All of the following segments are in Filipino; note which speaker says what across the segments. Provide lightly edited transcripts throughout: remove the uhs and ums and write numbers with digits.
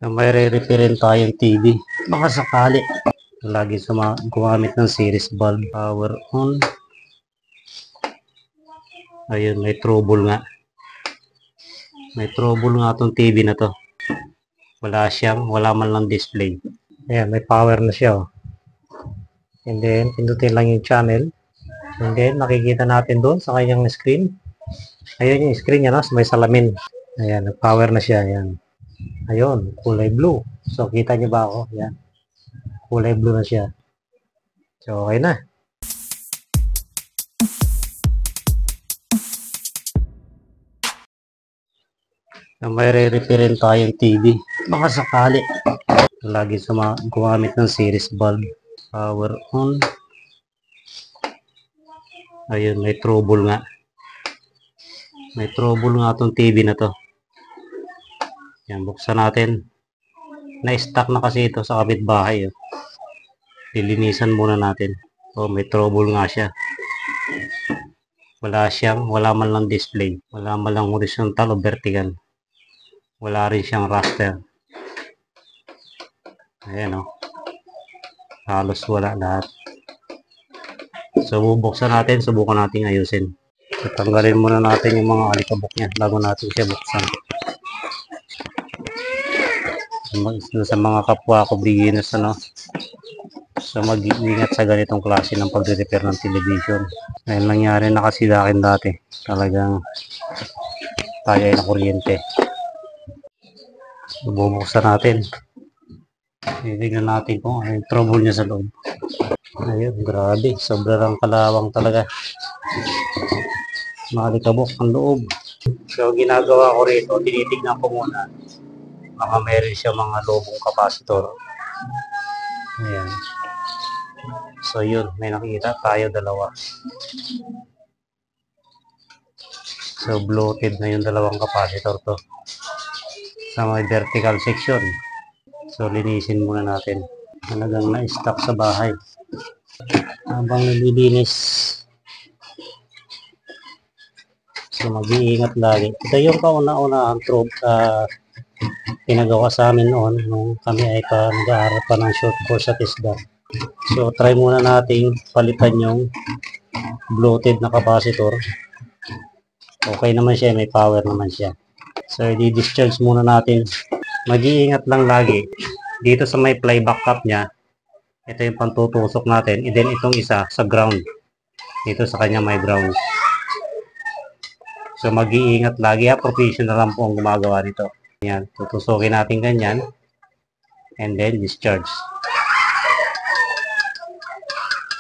Speaker 1: May re-referin tayong TV. Baka sakali. Lagi gumamit ng series bulb. Power on. Ayun, may trouble nga. May trouble nga itong TV na to. Wala man lang display. Ayan, may power na siya. Oh. And then, pindutin lang yung channel. And then, nakikita natin doon sa kanyang screen. Ayun yung screen niya, no? May salamin. Ayan, nag-power na siya. Ayan. Ayun, kulay blue. So, kita niyo ba ako? Ayan. Kulay blue na siya. So, okay na. May re-referin tayong TV. Baka sakali. Lagi gumamit ng series bulb. Power on. Ayun, may trouble nga. May trouble nga itong TV na to. Yan, buksan natin. Na-stuck na kasi ito sa kapitbahay. Oh. Lilinisan muna natin. Oh, may trouble nga siya. Wala man lang display. Wala man lang horizontal o vertical. Wala rin siyang raster. Ayan oh. Halos wala lahat. So, bubuksan natin. Subukan natin ayusin. So, tanggalin muna natin yung mga alikabok niya bago natin siya buksan. Sa mga kapwa ko beginners, ano? So, mag-iingat sa ganitong klase ng pagre-repair ng television. Ayun, nangyari na kasi sa akin dati. Talagang tayo ay na kuryente. So, bubuksan natin. Titignan natin kung ano yung trouble niya sa loob. Ayun, grabe. Sobrang kalawang talaga. Malikabok ang loob. So, ginagawa ko rito, tinitignan ko muna. Baka meron siya mga lobong kapasitor. Ayan. So, yun. May nakikita tayo dalawa. So, bloated na yung dalawang kapasitor to. Sa may vertical section. So, linisin muna natin. Talagang na-stuck sa bahay. Habang nililinis. So, mag-iingat lagi. Ito yung kauna-unahang pinagawa sa amin noon nung kami ay nag-aaral pa ng short course sa TISDA. So, try muna nating palitan yung bloated na capacitor. Okay naman siya, may power naman siya. So, i-discharge muna natin. Mag-iingat lang lagi. Dito sa may playback cap niya, ito yung pantutusok natin. And then, itong isa sa ground. Dito sa kanya may ground. So, mag-iingat lagi. Professional lang po ang gumagawa nito. Yan, tutusukin natin ganyan. And then, discharge.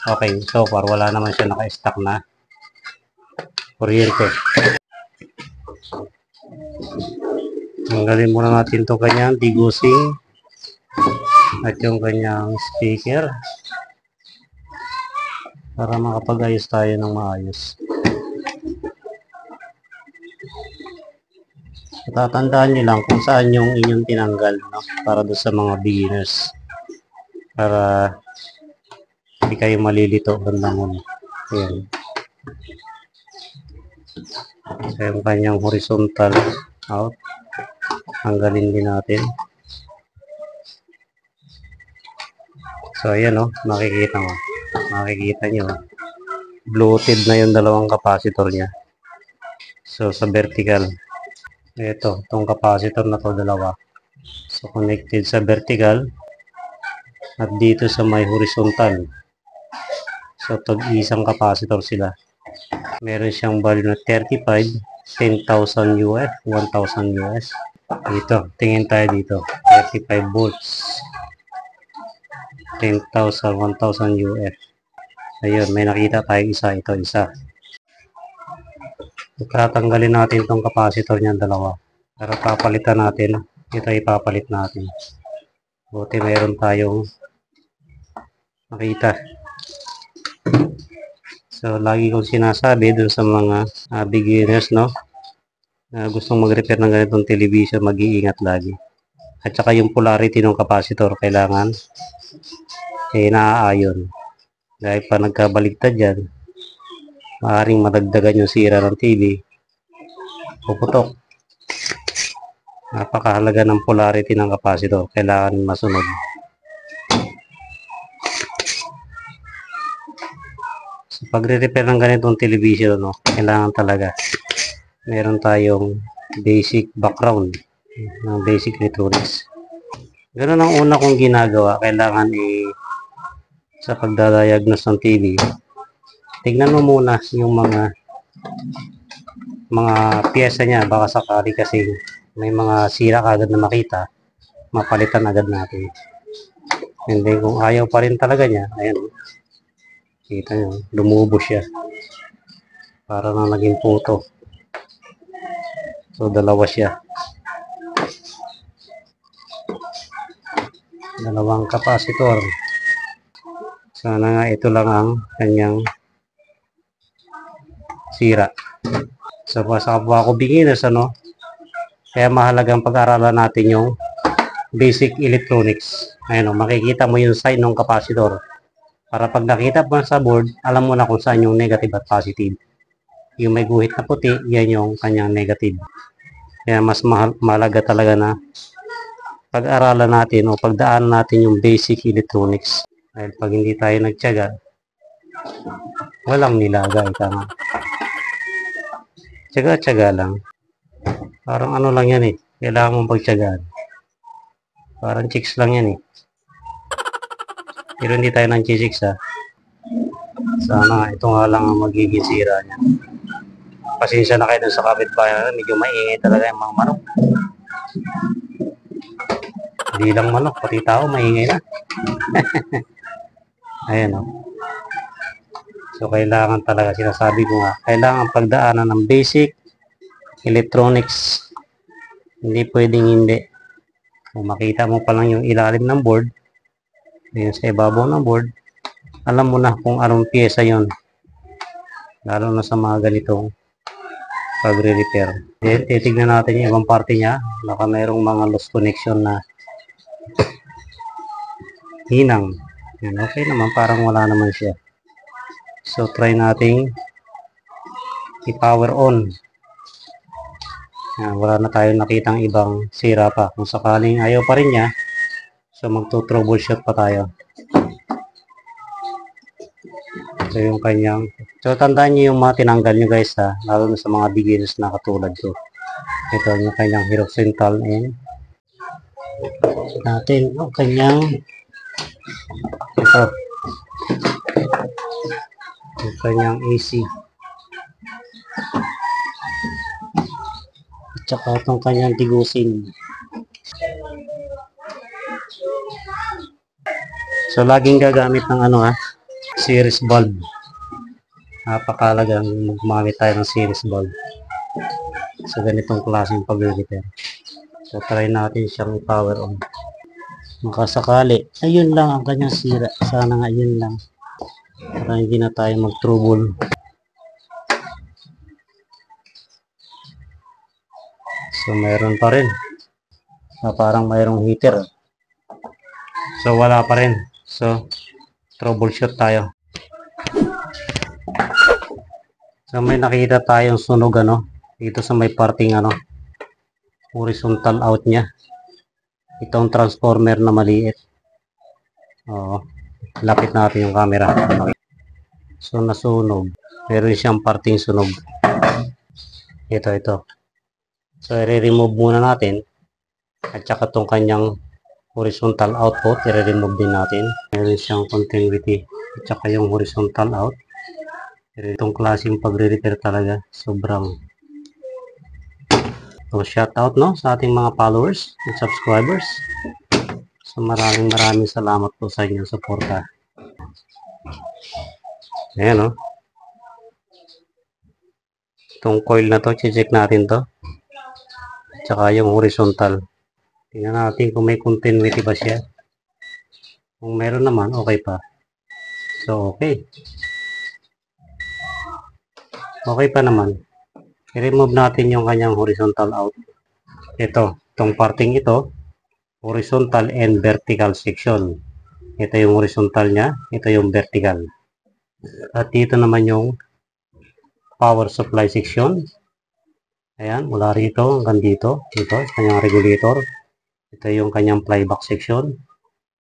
Speaker 1: Okay, so far, wala naman siya naka-stack na kuryente. Tanggalin muna natin itong kanyang digusing at yung kanyang speaker para makapag-ayos tayo ng maayos. Tatandaan nyo lang kung saan yung inyong tinanggal, no? Para doon sa mga beginners. Para hindi kayo malilito bandang muna. Ayan. So, yung kanyang horizontal out. Tanggalin din natin. So, ayan o. Makikita mo. Makikita nyo. Bloated na yung dalawang capacitor niya. So, sa vertical. Ito, itong capacitor na to dalawa. So, connected sa vertical at dito sa may horizontal. So, tag-isang capacitor sila. Meron siyang value na 35, 10,000 UF, 1,000 US. Dito, tingin tayo dito. 35 volts. 10,000, 1,000 UF. Ayun, may nakita tayo isa. Ito, isa. Tatanggalin natin itong capacitor niyan dalawa. Para papalitan natin. Ito ipapalit natin. Buti meron tayong nakita. So, lagi kong sinasabi dun sa mga beginners, no? Na gustong mag-repair ng ganitong television, mag-iingat lagi. At saka yung polarity ng capacitor, kailangan naaayon. Dahil pa nagkabaligtad yan, maaaring madagdagan yung sira ng TV. Puputok. Napakahalaga ng polarity ng capacitor. Kailangan masunod. Sa pagre-repair ng ganitong television, no, kailangan talaga meron tayong basic background ng basic electronics. Ganun ang una kong ginagawa. Kailangan sa pagdadiagnose ng TV, tignan mo muna yung mga piyesa niya. Baka sakali kasi may mga sira agad na makita, mapalitan agad natin. And then kung ayaw pa rin talaga niya, ayan, kita nyo, lumubo siya. Para na naging puto. So, dalawa siya. Dalawang capacitor. Sana nga ito lang ang kanyang sira. So, sa kapwa ko beginners, kaya mahalagang pag-aralan natin yung basic electronics. Ayun, makikita mo yung sign ng capacitor. Para pag nakita mo sa board, alam mo na kung saan yung negative at positive. Yung may guhit na puti, yan yung kanyang negative. Kaya mas mahalaga talaga na pag-aralan natin o pagdaan natin yung basic electronics. Dahil pag hindi tayo nagtiyaga, walang nilaga. Tiyaga-tiyaga lang. Parang ano lang yan kailangan mong pagtiyagaan. Parang chicks lang yan Pero hindi tayo ng chicks Sana ito nga lang ang magiging sira niya. Pasensya na kayo dun sa kapitbahay. Medyo maingay talaga yung mga manok. Hindi lang manok, pati tao maingay na. Ayan So kailangan talaga, sinasabi ko nga, kailangan pagdaanan ng basic electronics. Hindi pwedeng hindi. Kung makita mo pa lang yung ilalim ng board, yung sa ibabaw ng board, alam mo na kung anong pyesa yon. Lalo na sa mga ganitong pagre-repair. Titignan natin yung ibang parte niya. Baka mayroong mga loose connection na hinang. Yan, okay naman, parang wala naman siya. So, try nating i-power on. Yan, wala na tayong nakitang ibang sira pa. Kung sakaling ayaw pa rin niya, so magto-troubleshoot pa tayo. So, yung kanyang... So, tandaan nyo yung mga tinanggal nyo guys lalo na sa mga beginners na katulad ko. Ito yung kanyang horizontal and natin yung kanyang ito yung kanyang AC at saka itong kanyang tigusin. So laging gagamit ng series bulb. Napakalagang gumamit tayo ng series bulb sa ganitong klaseng pag-repair. So try natin siyang i-power on. Makasakali, ayun lang ang kanyang sira. Sana nga yun lang. Para hindi na tayo mag-trouble. So, mayroon pa rin. Parang mayroong heater. So, wala pa rin. So, troubleshoot tayo. So, may nakita tayong sunog dito sa may parting horizontal out niya. Itong transformer na maliit. Lapit natin yung camera. So, nasunog. Meron siyang parting sunog. Ito. So, i-remove muna natin. At saka itong kanyang horizontal output, i-remove din natin. Meron siyang continuity. At saka yung horizontal out. Itong klaseng pagre-repair talaga. Sobrang. So, shout out sa ating mga followers and subscribers. So, maraming salamat po sa inyong suporta. Ayan Itong coil na to, check natin to. Tsaka yung horizontal. Tingnan natin kung may continuity ba siya. Kung meron naman, okay pa. So, okay. Okay pa naman. I-remove natin yung kanyang horizontal out. Itong parting ito, horizontal and vertical section. Ito yung horizontal niya, ito yung vertical. At dito naman yung power supply section. Ayan, mula rito hanggang dito. Ito, kanyang regulator. Ito yung kanyang playback section.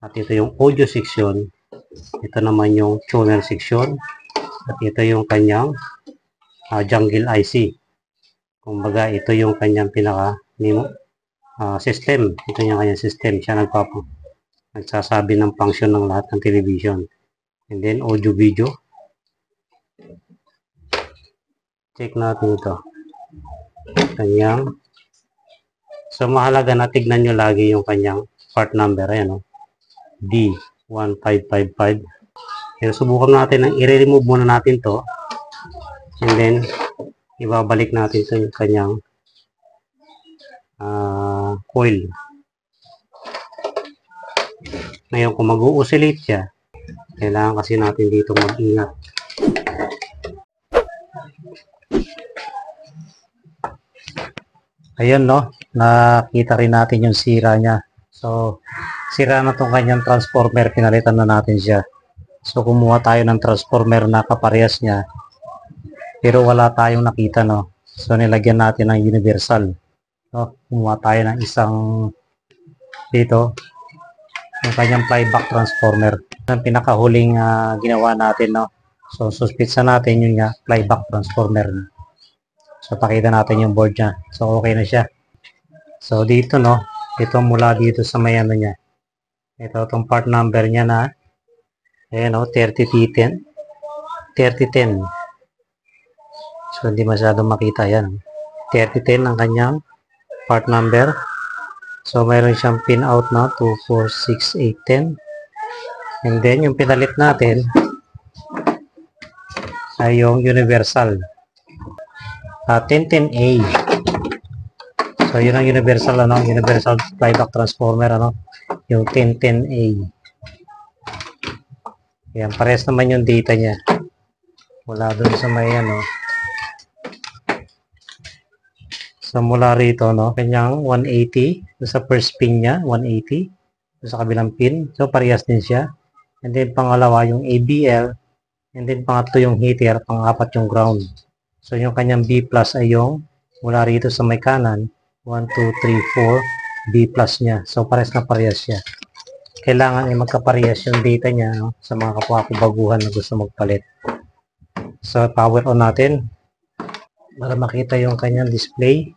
Speaker 1: At ito yung audio section. Ito naman yung tuner section. At ito yung kanyang jungle IC. Kumbaga, ito yung kanyang pinaka system. Ito yung kanyang system. Siya nagsasabi ng function ng lahat ng television. And then, audio video. Check natin ito. Kanyang. So, mahalaga na tignan nyo lagi yung kanyang part number. Ayan, D1555. Pero subukan natin na i-remove muna natin to. And then, ibabalik natin ito yung kanyang coil. Ngayon, kung mag-u-oscillate siya, kailangan kasi natin dito mag-ingat. Ayun, no? Nakita rin natin yung sira niya. So, sira na itong kanyang transformer. Pinalitan na natin siya. So, kumuha tayo ng transformer na kaparehas niya. Pero wala tayong nakita, no? So, nilagyan natin ng universal. No? Kumuha tayo ng isang dito. Yung kanyang flyback transformer. Ang pinakahuling ginawa natin, no? So, suspitsa natin yung flyback transformer. So, pakita natin yung board niya. So, okay na siya. So, dito, no? Ito mula dito sa may ano niya. Ito, itong part number niya na ayan, no? 3010. 3010. So, hindi masyadong makita yan. 3010 ang kanyang part number. So, mayroon siyang pin out na 2, 4, 6, 8, 10. And then, yung pinalit natin ay yung universal. 1010A. So, yun ang universal, ano? Universal flyback transformer, ano? Yung 1010A. Yan, pares naman yung data niya. Mula dun sa may, ano. So, mula rito, no? Kanyang 180. Sa first pin niya, 180. Sa kabilang pin. So, parehas din siya. And then, pangalawa, yung ABL. And then, pangatlo yung heater. Pang-apat yung ground. So, yung kanyang B plus ay yung mula rito sa may kanan. 1, 2, 3, 4. B plus niya. So, parehas na parehas siya. Kailangan ay magkaparehas yung data niya, no? Sa mga kapwa ko baguhan na gusto magpalit. So, power on natin. Para makita yung kanyang display.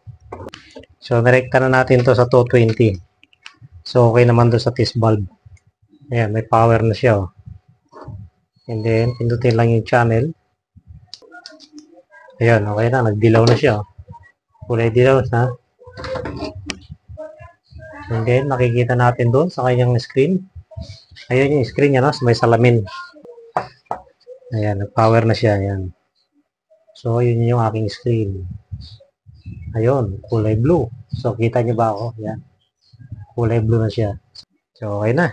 Speaker 1: So, direkta na natin to sa 220. So, okay naman doon sa test bulb. Ayan, may power na siya. Oh. And then, pindutin lang yung channel. Ayan, okay na. Nagdilaw na siya. Kulay dilaw na. And then, nakikita natin doon sa kanyang screen. Ayan yung screen niya, no? May salamin. Ayan, nag-power na siya. Ayan. So, yun yung aking screen. Ayun, kulay blue. So, kita niyo ba ako? Ayan. Kulay blue na siya. So, okay na.